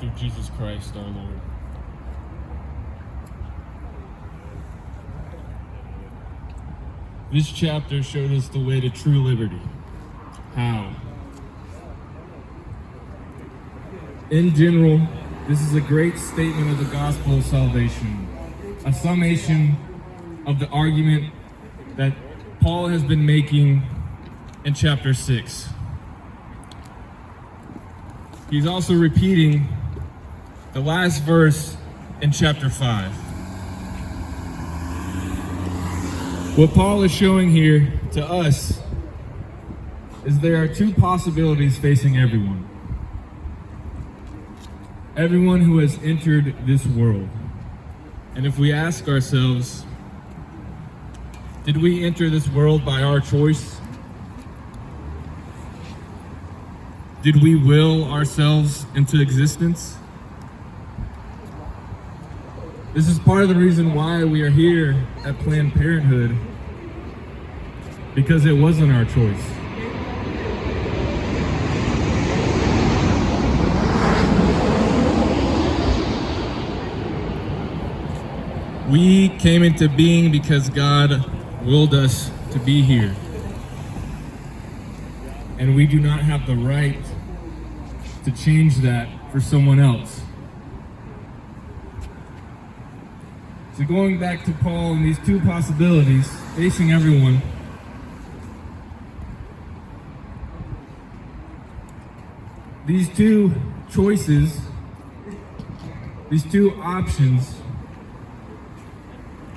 through Jesus Christ our Lord. This chapter showed us the way to true liberty. How? In general, this is a great statement of the gospel of salvation, a summation of the argument that Paul has been making in chapter 6. He's also repeating the last verse in chapter 5. What Paul is showing here to us is there are two possibilities facing everyone. Everyone who has entered this world. And if we ask ourselves, did we enter this world by our choice? Did we will ourselves into existence? This is part of the reason why we are here at Planned Parenthood, because it wasn't our choice. We came into being because God willed us to be here. And we do not have the right to change that for someone else. So going back to Paul and these two possibilities facing everyone, these two choices, these two options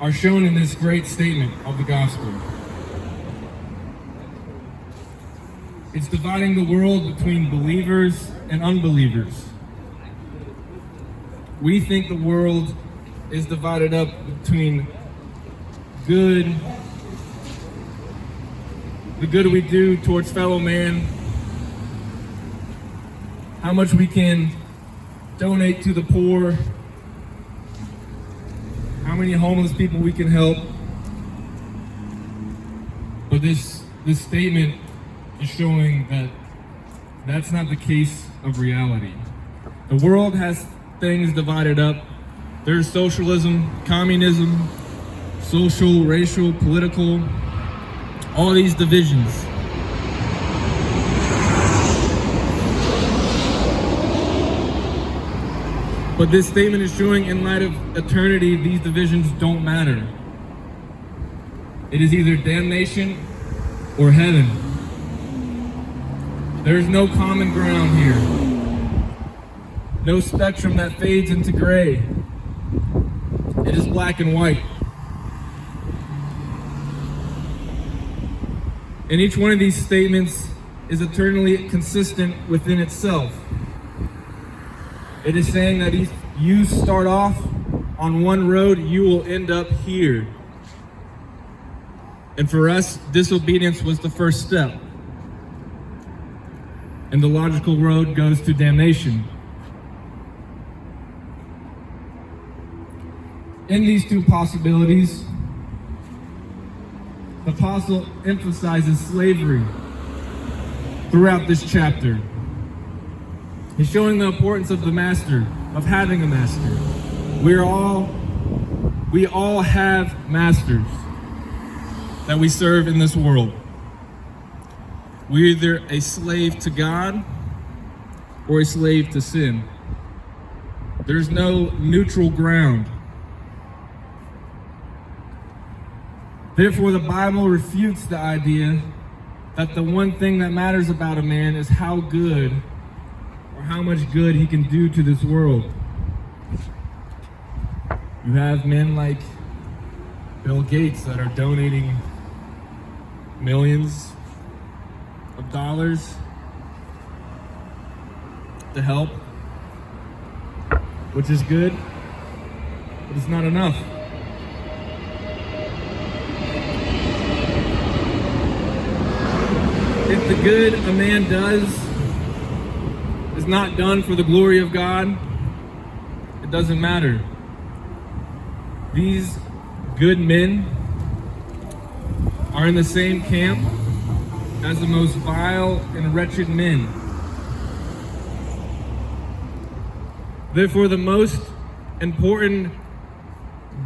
are shown in this great statement of the gospel. It's dividing the world between believers and unbelievers. We think the world is divided up between the good we do towards fellow man, how much we can donate to the poor, how many homeless people we can help. But this statement is showing that that's not the case of reality. The world has things divided up. There's socialism, communism, social, racial, political, all these divisions. But this statement is showing in light of eternity, these divisions don't matter. It is either damnation or heaven. There is no common ground here. No spectrum that fades into gray. It is black and white. And each one of these statements is eternally consistent within itself. It is saying that if you start off on one road, you will end up here. And for us, disobedience was the first step. And the logical road goes to damnation. In these two possibilities, the apostle emphasizes slavery throughout this chapter. He's showing the importance of the master, of having a master. We all have masters that we serve in this world. We're either a slave to God or a slave to sin. There's no neutral ground. Therefore, the Bible refutes the idea that the one thing that matters about a man is how good or how much good he can do to this world. You have men like Bill Gates that are donating millions of dollars to help, which is good, but it's not enough. If the good a man does is not done for the glory of God, it doesn't matter. These good men are in the same camp as the most vile and wretched men. Therefore, the most important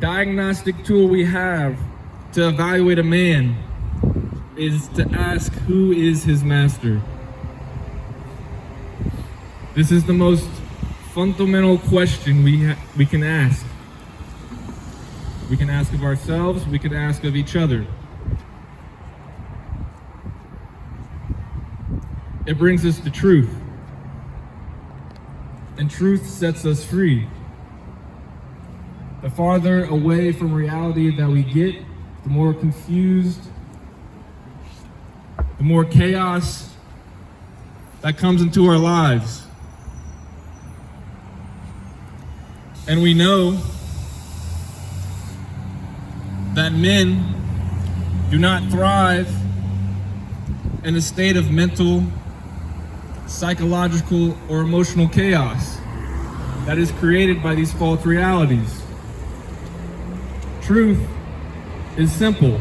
diagnostic tool we have to evaluate a man is to ask, who is his master? This is the most fundamental question we can ask. We can ask of ourselves, we can ask of each other. It brings us to truth. And truth sets us free. The farther away from reality that we get, the more confused, the more chaos that comes into our lives. And we know that men do not thrive in a state of mental, psychological, or emotional chaos that is created by these false realities. Truth is simple.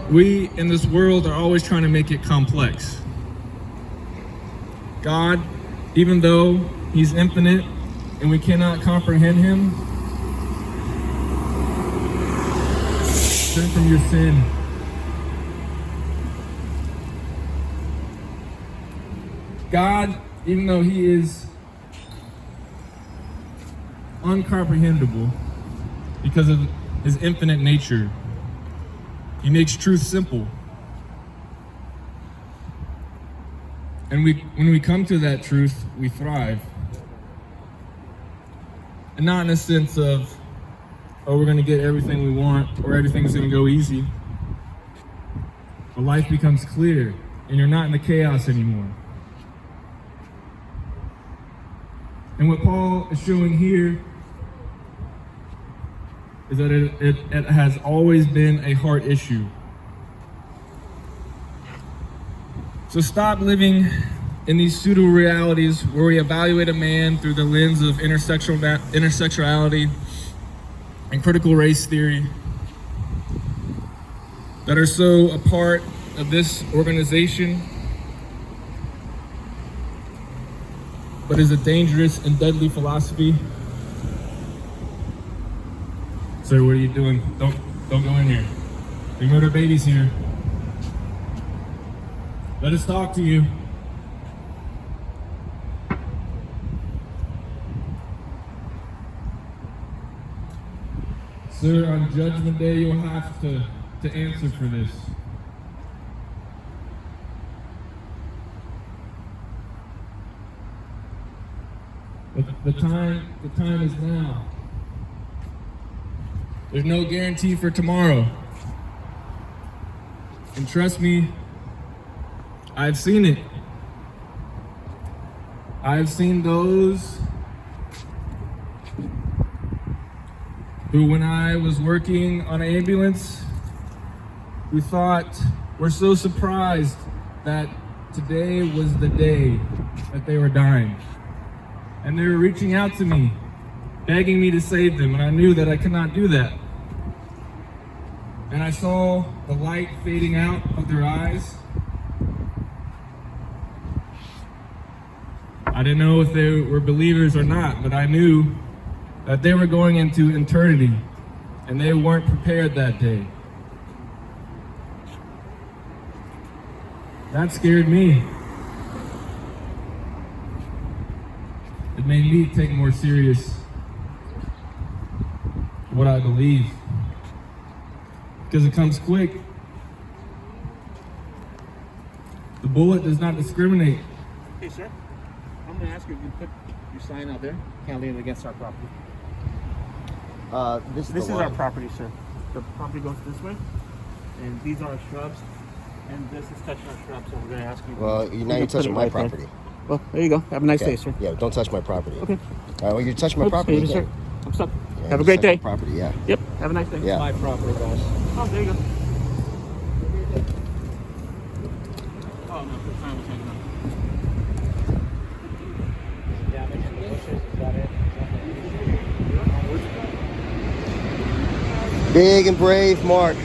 We in this world are always trying to make it complex. God, even though He's infinite and we cannot comprehend Him, turn from your sin. God, even though He is uncomprehendable because of His infinite nature, He makes truth simple. And when we come to that truth, we thrive. And not in a sense of, oh, we're going to get everything we want or everything's going to go easy. But life becomes clear and you're not in the chaos anymore. And what Paul is showing here is that it has always been a heart issue. So stop living in these pseudo realities where we evaluate a man through the lens of intersectionality and critical race theory that are so a part of this organization, but is a dangerous and deadly philosophy. Sir, what are you doing? Don't go in here. We murder babies here. Let us talk to you. Sir, on Judgment Day, you'll have to answer for this. But the time is now. There's no guarantee for tomorrow. And trust me, I've seen it. I've seen those who, when I was working on an ambulance, who thought, were so surprised that today was the day that they were dying. And they were reaching out to me, begging me to save them, and I knew that I could not do that. And I saw the light fading out of their eyes. I didn't know if they were believers or not, but I knew that they were going into eternity, and they weren't prepared that day. That scared me. It made me take more serious what I believe, because it comes quick. The bullet does not discriminate. Hey, sir, I'm going to ask you if you put your sign out there, can't lean against our property. This is our property, sir. The property goes this way, and these are our shrubs, and this is touching our shrubs, so we're going to ask you. Well, now you're touching my property. There. Well, there you go. Have a nice day, sir. Yeah, don't touch my property. Okay. Well, you're touching my property. Sir. I'm stuck. Yeah, have a great day. Property, yeah. Yep. Have a nice day. Yeah. My property, boss. Oh, there you go. Oh, no, the time was hanging on. Yeah, make sure the bushes, is that it? Big and brave Mark.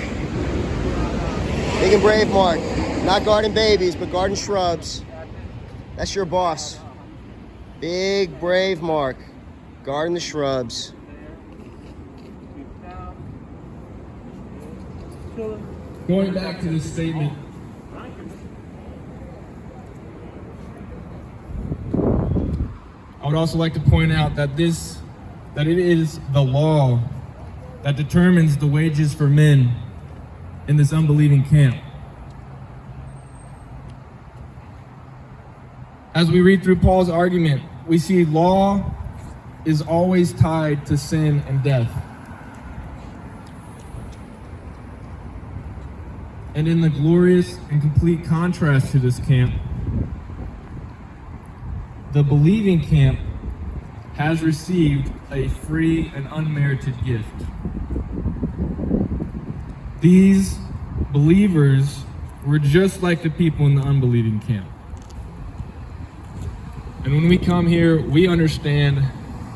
Big and brave, Mark. Not garden babies, but garden shrubs. That's your boss. Big, brave Mark. Garden the shrubs. Going back to this statement, I would also like to point out that it is the law that determines the wages for men in this unbelieving camp. As we read through Paul's argument, we see law is always tied to sin and death. And in the glorious and complete contrast to this camp, the believing camp has received a free and unmerited gift. These believers were just like the people in the unbelieving camp. And when we come here, we understand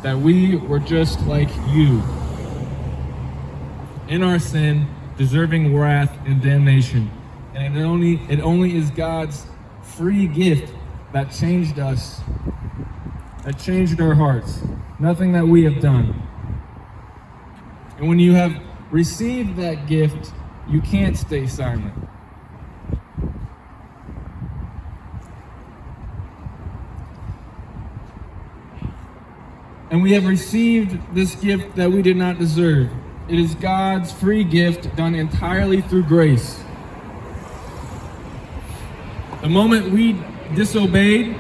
that we were just like you, in our sin, deserving wrath and damnation. And it only is God's free gift that changed us, that changed our hearts. Nothing that we have done. And when you have received that gift, you can't stay silent. And we have received this gift that we did not deserve. It is God's free gift done entirely through grace. The moment we disobeyed,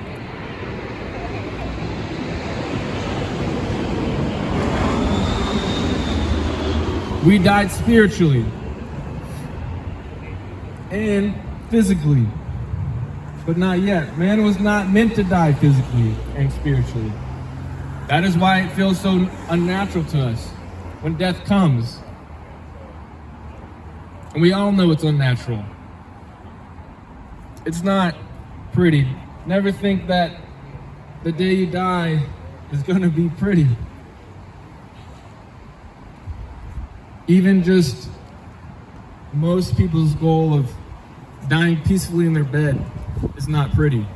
we died spiritually and physically, but not yet. Man was not meant to die physically and spiritually. That is why it feels so unnatural to us when death comes. And we all know it's unnatural. It's not pretty. Never think that the day you die is going to be pretty. Even just most people's goal of dying peacefully in their bed is not pretty.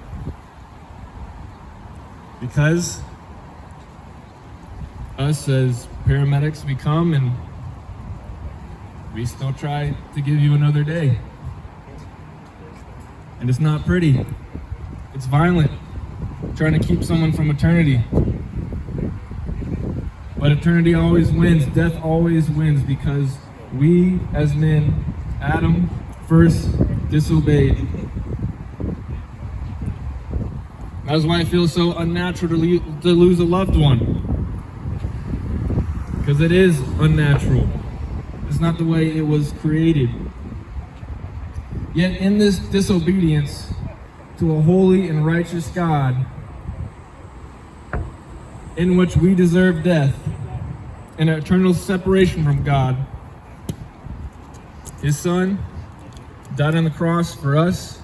Because us as paramedics, we come and we still try to give you another day. And it's not pretty. It's violent, trying to keep someone from eternity. But eternity always wins. Death always wins because we as men, Adam, first disobeyed. That's why it feels so unnatural to lose a loved one. Because it is unnatural. It's not the way it was created. Yet in this disobedience to a holy and righteous God, in which we deserve death and eternal separation from God, His Son died on the cross for us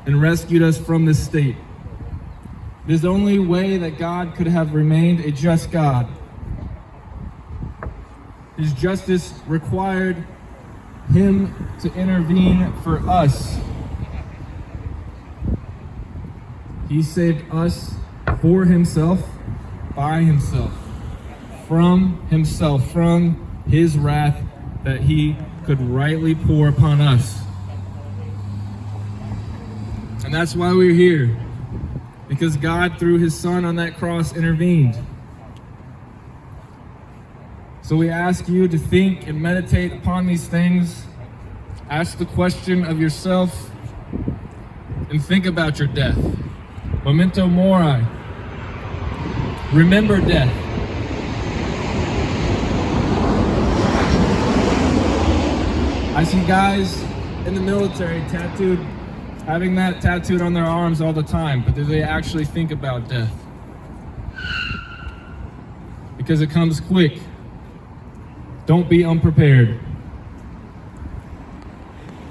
and rescued us from this state. It is the only way that God could have remained a just God. His justice required Him to intervene for us. He saved us for Himself, by Himself, from His wrath that He could rightly pour upon us. And that's why we're here, because God, through His Son on that cross, intervened. So we ask you to think and meditate upon these things. Ask the question of yourself and think about your death. Memento mori. Remember death. I see guys in the military having that tattooed on their arms all the time, but do they actually think about death? Because it comes quick. Don't be unprepared.